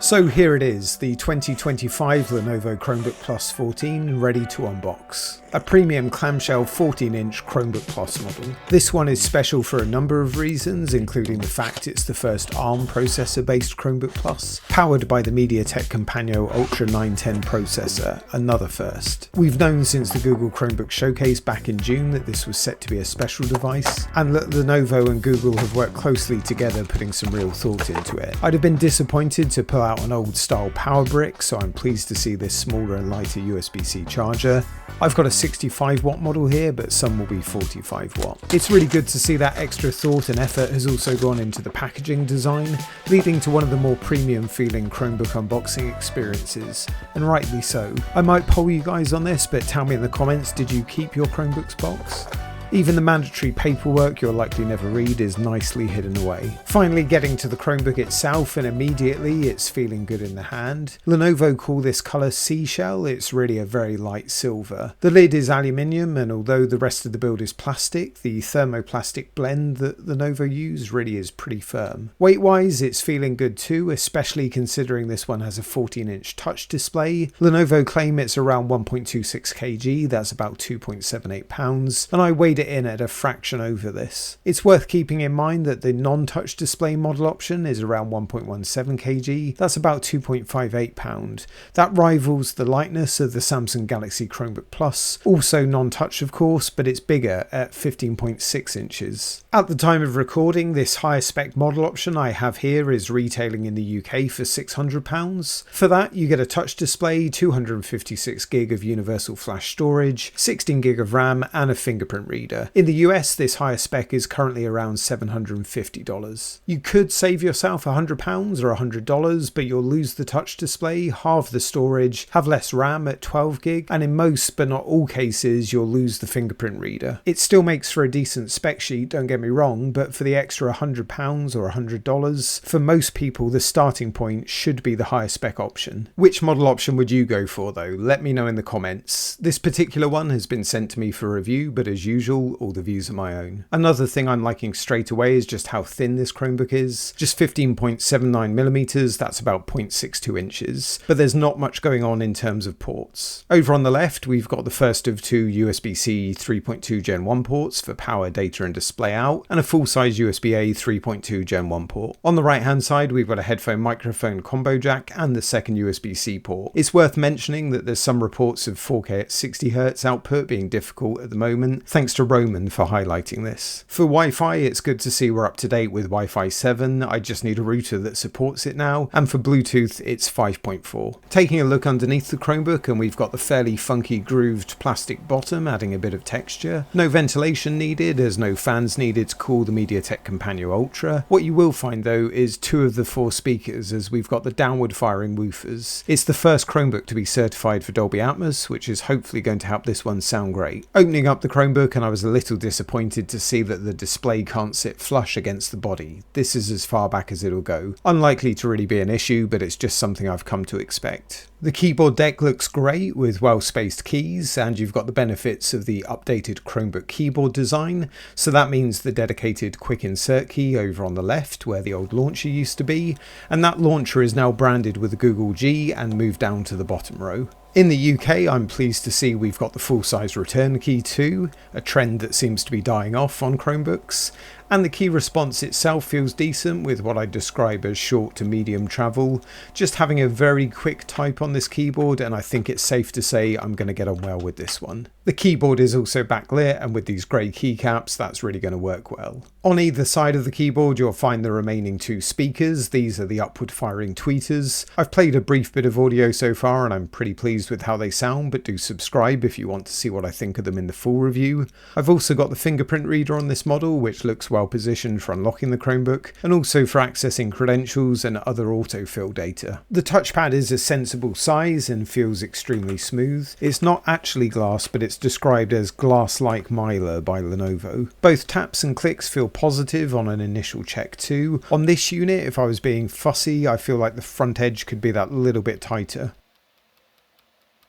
So here it is, the 2025 Lenovo Chromebook Plus 14 ready to unbox. A premium clamshell 14-inch Chromebook Plus model. This one is special for a number of reasons, including the fact it's the first ARM processor-based Chromebook Plus, powered by the MediaTek Kompanio Ultra 910 processor, another first. We've known since the Google Chromebook showcase back in June that this was set to be a special device, and that Lenovo and Google have worked closely together putting some real thought into it. I'd have been disappointed to pull out an old style power brick, so I'm pleased to see this smaller and lighter USB-C charger. I've got a 65 watt model here, but some will be 45 watt. It's really good to see that extra thought and effort has also gone into the packaging design, leading to one of the more premium feeling Chromebook unboxing experiences, and rightly so. I might poll you guys on this, but tell me in the comments, did you keep your Chromebooks box? Even the mandatory paperwork you'll likely never read is nicely hidden away. Finally getting to the Chromebook itself, and immediately it's feeling good in the hand. Lenovo call this colour Seashell, it's really a very light silver. The lid is aluminium, and although the rest of the build is plastic, the thermoplastic blend that Lenovo use really is pretty firm. Weight wise it's feeling good too, especially considering this one has a 14-inch touch display. Lenovo claim it's around 1.26 kg, that's about 2.78 pounds, and I weighed it in at a fraction over this. It's worth keeping in mind that the non-touch display model option is around 1.17 kg, that's about 2.58 pound. That rivals the lightness of the Samsung Galaxy Chromebook Plus, also non-touch of course, but it's bigger at 15.6 inches. At the time of recording, this higher spec model option I have here is retailing in the UK for £600. For that you get a touch display, 256 gig of universal flash storage, 16 gig of RAM and a fingerprint reader. In the US, this higher spec is currently around $750. You could save yourself £100 or $100, but you'll lose the touch display, halve the storage, have less RAM at 12 gig, and in most but not all cases you'll lose the fingerprint reader. It still makes for a decent spec sheet, don't get me wrong, but for the extra £100 or $100, for most people the starting point should be the higher spec option. Which model option would you go for though? Let me know in the comments. This particular one has been sent to me for review, but as usual, all the views are my own. Another thing I'm liking straight away is just how thin this Chromebook is. Just 15.79mm, that's about 0.62 inches, but there's not much going on in terms of ports. Over on the left we've got the first of two USB-C 3.2 Gen 1 ports for power, data and display out, and a full-size USB-A 3.2 Gen 1 port. On the right hand side we've got a headphone microphone combo jack and the second USB-C port. It's worth mentioning that there's some reports of 4K at 60Hz output being difficult at the moment, thanks to Roman for highlighting this. For Wi-Fi it's good to see we're up to date with Wi-Fi 7, I just need a router that supports it now, and for Bluetooth it's 5.4. Taking a look underneath the Chromebook and we've got the fairly funky grooved plastic bottom adding a bit of texture. No ventilation needed as no fans needed to cool the MediaTek Kompanio Ultra. What you will find though is 2 of the 4 speakers, as we've got the downward firing woofers. It's the first Chromebook to be certified for Dolby Atmos, which is hopefully going to help this one sound great. Opening up the Chromebook and I was a little disappointed to see that the display can't sit flush against the body. This is as far back as it'll go. Unlikely to really be an issue, but it's just something I've come to expect. The keyboard deck looks great with well-spaced keys, and you've got the benefits of the updated Chromebook keyboard design, so that means the dedicated quick insert key over on the left where the old launcher used to be, and that launcher is now branded with the Google G and moved down to the bottom row. In the UK, I'm pleased to see we've got the full-size return key too, a trend that seems to be dying off on Chromebooks, and the key response itself feels decent with what I describe as short to medium travel. Just having a very quick type on this keyboard, and I think it's safe to say I'm going to get on well with this one. The keyboard is also backlit, and with these grey keycaps that's really going to work well. On either side of the keyboard you'll find the remaining 2 speakers. These are the upward firing tweeters. I've played a brief bit of audio so far and I'm pretty pleased with how they sound, but do subscribe if you want to see what I think of them in the full review. I've also got the fingerprint reader on this model, which looks well positioned for unlocking the Chromebook and also for accessing credentials and other autofill data. The touchpad is a sensible size and feels extremely smooth. It's not actually glass, but it's described as glass-like mylar by Lenovo. Both taps and clicks feel positive on an initial check too. On this unit, if I was being fussy, I feel like the front edge could be that little bit tighter.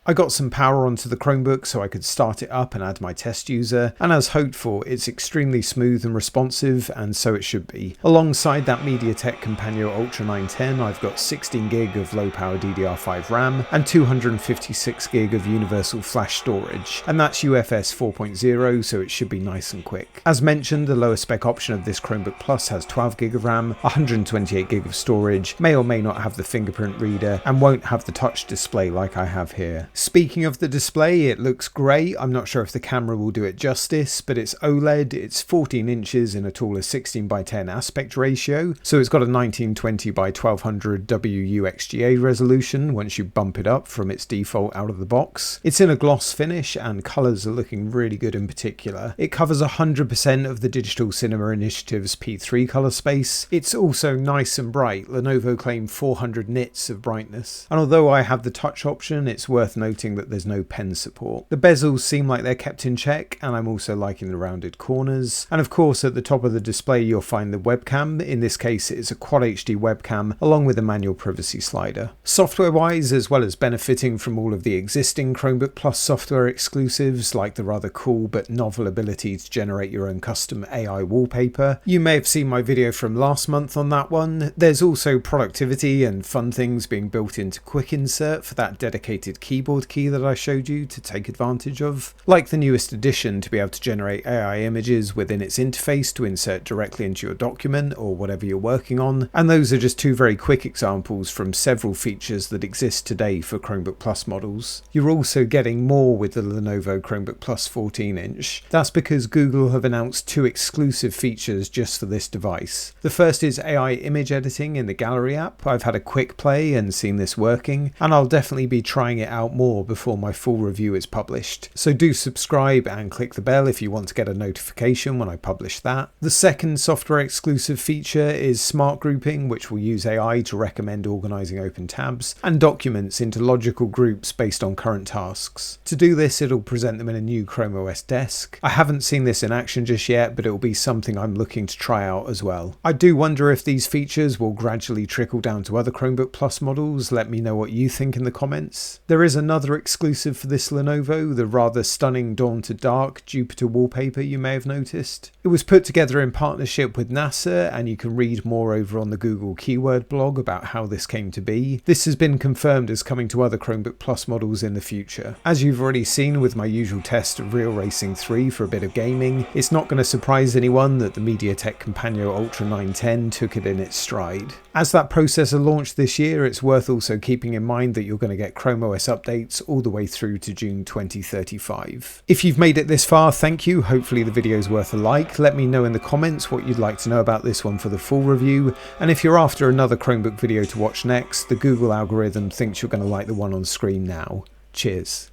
I got some power onto the Chromebook so I could start it up and add my test user, and as hoped for, it's extremely smooth and responsive, and so it should be. Alongside that MediaTek Kompanio Ultra 910, I've got 16GB of low power DDR5 RAM and 256GB of universal flash storage, and that's UFS 4.0, so it should be nice and quick. As mentioned, the lower spec option of this Chromebook Plus has 12GB of RAM, 128GB of storage, may or may not have the fingerprint reader, and won't have the touch display like I have here. Speaking of the display, it looks great. I'm not sure if the camera will do it justice, but it's OLED, it's 14 inches in a taller 16:10 aspect ratio, so it's got a 1920 by 1200 WUXGA resolution once you bump it up from its default out of the box. It's in a gloss finish and colours are looking really good in particular. It covers 100% of the Digital Cinema Initiative's P3 colour space. It's also nice and bright. Lenovo claim 400 nits of brightness. And although I have the touch option, it's worth noting that there's no pen support. The bezels seem like they're kept in check, and I'm also liking the rounded corners. And of course, at the top of the display you'll find the webcam. In this case it is a Quad HD webcam along with a manual privacy slider. Software wise, as well as benefiting from all of the existing Chromebook Plus software exclusives like the rather cool but novel ability to generate your own custom AI wallpaper, you may have seen my video from last month on that one. There's also productivity and fun things being built into Quick Insert for that dedicated keyboard key that I showed you to take advantage of, like the newest addition to be able to generate AI images within its interface to insert directly into your document or whatever you're working on, and those are just two very quick examples from several features that exist today for Chromebook Plus models. You're also getting more with the Lenovo Chromebook Plus 14-inch. That's because Google have announced two exclusive features just for this device. The first is AI image editing in the Gallery app. I've had a quick play and seen this working, and I'll definitely be trying it out more before my full review is published. So do subscribe and click the bell if you want to get a notification when I publish that. The second software exclusive feature is smart grouping, which will use AI to recommend organizing open tabs and documents into logical groups based on current tasks. To do this, it'll present them in a new ChromeOS desk. I haven't seen this in action just yet, but it'll be something I'm looking to try out as well. I do wonder if these features will gradually trickle down to other Chromebook Plus models. Let me know what you think in the comments. There is another exclusive for this Lenovo, the rather stunning Dawn to Dark Jupiter wallpaper you may have noticed. It was put together in partnership with NASA, and you can read more over on the Google keyword blog about how this came to be. This has been confirmed as coming to other Chromebook Plus models in the future. As you've already seen with my usual test of Real Racing 3 for a bit of gaming, it's not going to surprise anyone that the MediaTek Kompanio Ultra 910 took it in its stride. As that processor launched this year, it's worth also keeping in mind that you're going to get ChromeOS updates all the way through to June 2035. If you've made it this far, thank you. Hopefully the video's worth a like. Let me know in the comments what you'd like to know about this one for the full review, and if you're after another Chromebook video to watch next, the Google algorithm thinks you're going to like the one on screen now. Cheers.